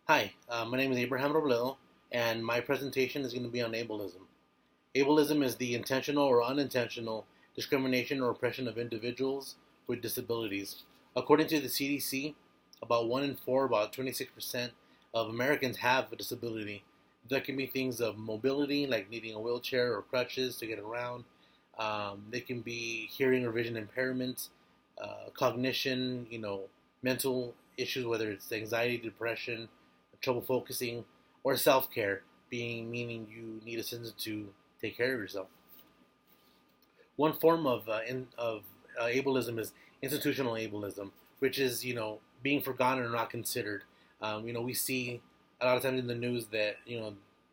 Hi, my name is Abraham Robledo, and my presentation is going to be on ableism. Ableism is the intentional or unintentional discrimination or oppression of individuals with disabilities. According to the CDC, about 1 in 4, about 26% of Americans have a disability. That can be things of mobility, like needing a wheelchair or crutches to get around. They can be hearing or vision impairments, cognition, mental issues, whether it's anxiety, depression, trouble focusing, or self care, being meaning you need assistance to take care of yourself. One form of ableism is institutional ableism, which is being forgotten or not considered. We see a lot of times in the news that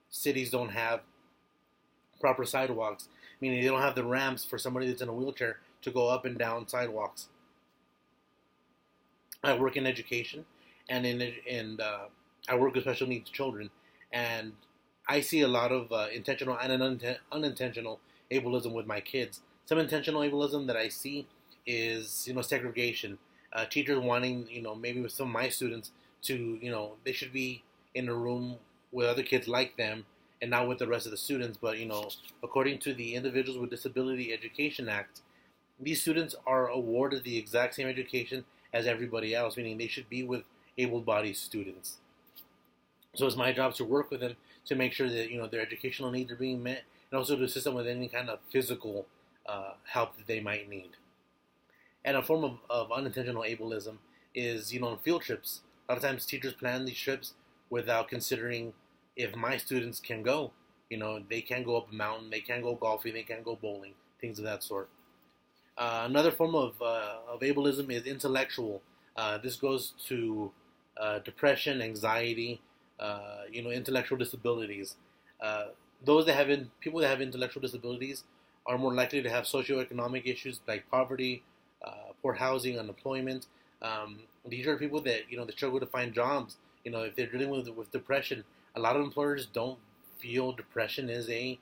cities don't have proper sidewalks, meaning they don't have the ramps for somebody that's in a wheelchair to go up and down sidewalks. I work in education, and I work with special needs children, and I see a lot of intentional and unintentional ableism with my kids. Some intentional ableism that I see is segregation. Teachers wanting maybe with some of my students to they should be in a room with other kids like them and not with the rest of the students. But according to the Individuals with Disability Education Act, these students are awarded the exact same education as everybody else, meaning they should be with able-bodied students. So it's my job to work with them to make sure that their educational needs are being met, and also to assist them with any kind of physical help that they might need. And a form of unintentional ableism is on field trips. A lot of times teachers plan these trips without considering if my students can go. They can go up a mountain, they can go golfing, they can go bowling, things of that sort. Another form of ableism is intellectual. This goes to depression, anxiety, intellectual disabilities. Uh, people that have intellectual disabilities are more likely to have socioeconomic issues like poverty, poor housing, unemployment. These are people that they struggle to find jobs. If they're dealing with depression, a lot of employers don't feel depression is a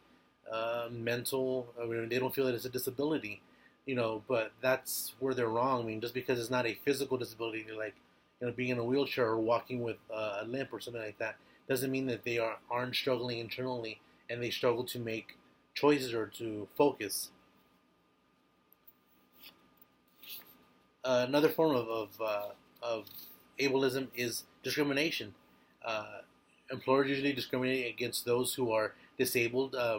mental. They don't feel that it's a disability. But that's where they're wrong. I mean, just because it's not a physical disability, like being in a wheelchair or walking with a limp or something like that, doesn't mean that they aren't struggling internally and they struggle to make choices or to focus. Another form of ableism is discrimination. Uh, Employers usually discriminate against those who are disabled. I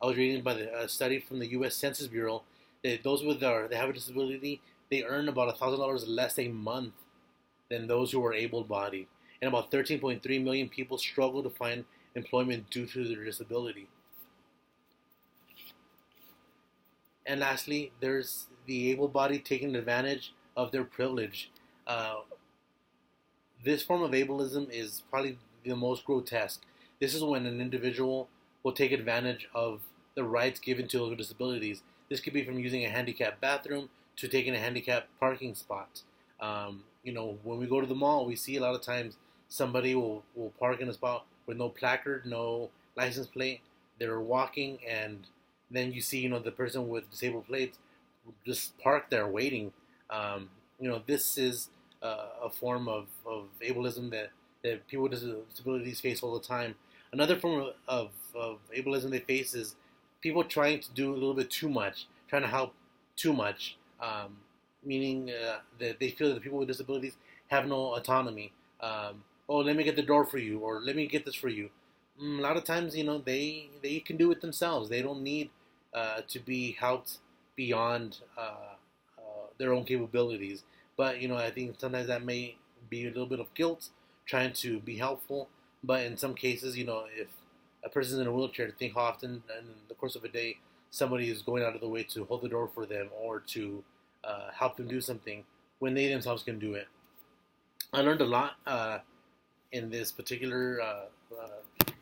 was reading by a study from the U.S. Census Bureau that those they have a disability, they earn about $1,000 less a month than those who are able-bodied, and about 13.3 million people struggle to find employment due to their disability. And lastly, there's the able-bodied taking advantage of their privilege. Uh, this form of ableism is probably the most grotesque. This is when an individual will take advantage of the rights given to those with disabilities. This could be from using a handicapped bathroom to taking a handicapped parking spot. When we go to the mall, we see a lot of times somebody will park in a spot with no placard, no license plate. They're walking, and then you see, the person with disabled plates just park there waiting. This is a form of ableism that people with disabilities face all the time. Another form of ableism they face is people trying to do a little bit too much, trying to help too much, meaning that they feel that people with disabilities have no autonomy. Oh, let me get the door for you, or let me get this for you. A lot of times, they can do it themselves. They don't need to be helped beyond their own capabilities. But I think sometimes that may be a little bit of guilt, trying to be helpful. But in some cases, if a person's in a wheelchair, think how often in the course of a day somebody is going out of the way to hold the door for them or to help them do something when they themselves can do it. I learned a lot in this particular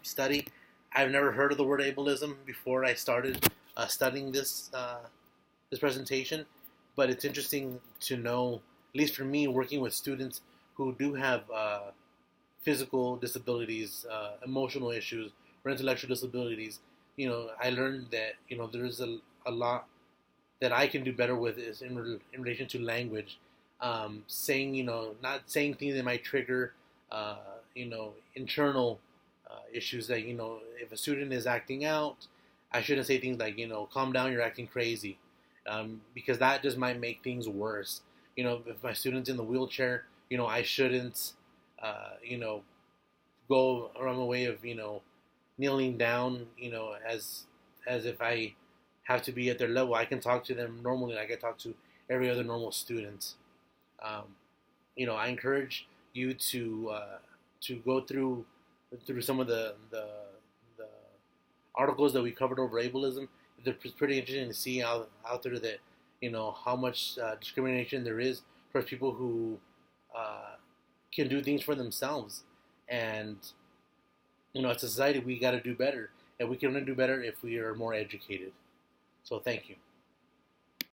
study. I've never heard of the word ableism before I started studying this presentation, but it's interesting to know, at least for me, working with students who do have physical disabilities, emotional issues, or intellectual disabilities. I learned that there's a lot that I can do better with is in relation to language, saying not saying things that might trigger internal issues that, if a student is acting out, I shouldn't say things like, calm down, you're acting crazy, because that just might make things worse. If my student's in the wheelchair, I shouldn't, go around the way of, kneeling down, as if I have to be at their level. I can talk to them normally like I talk to every other normal student. Um, I encourage you to go through some of the articles that we covered over ableism. They're pretty interesting to see out there that how much discrimination there is towards people who can do things for themselves. And as a society, we got to do better, and we can only do better if we are more educated. So thank you.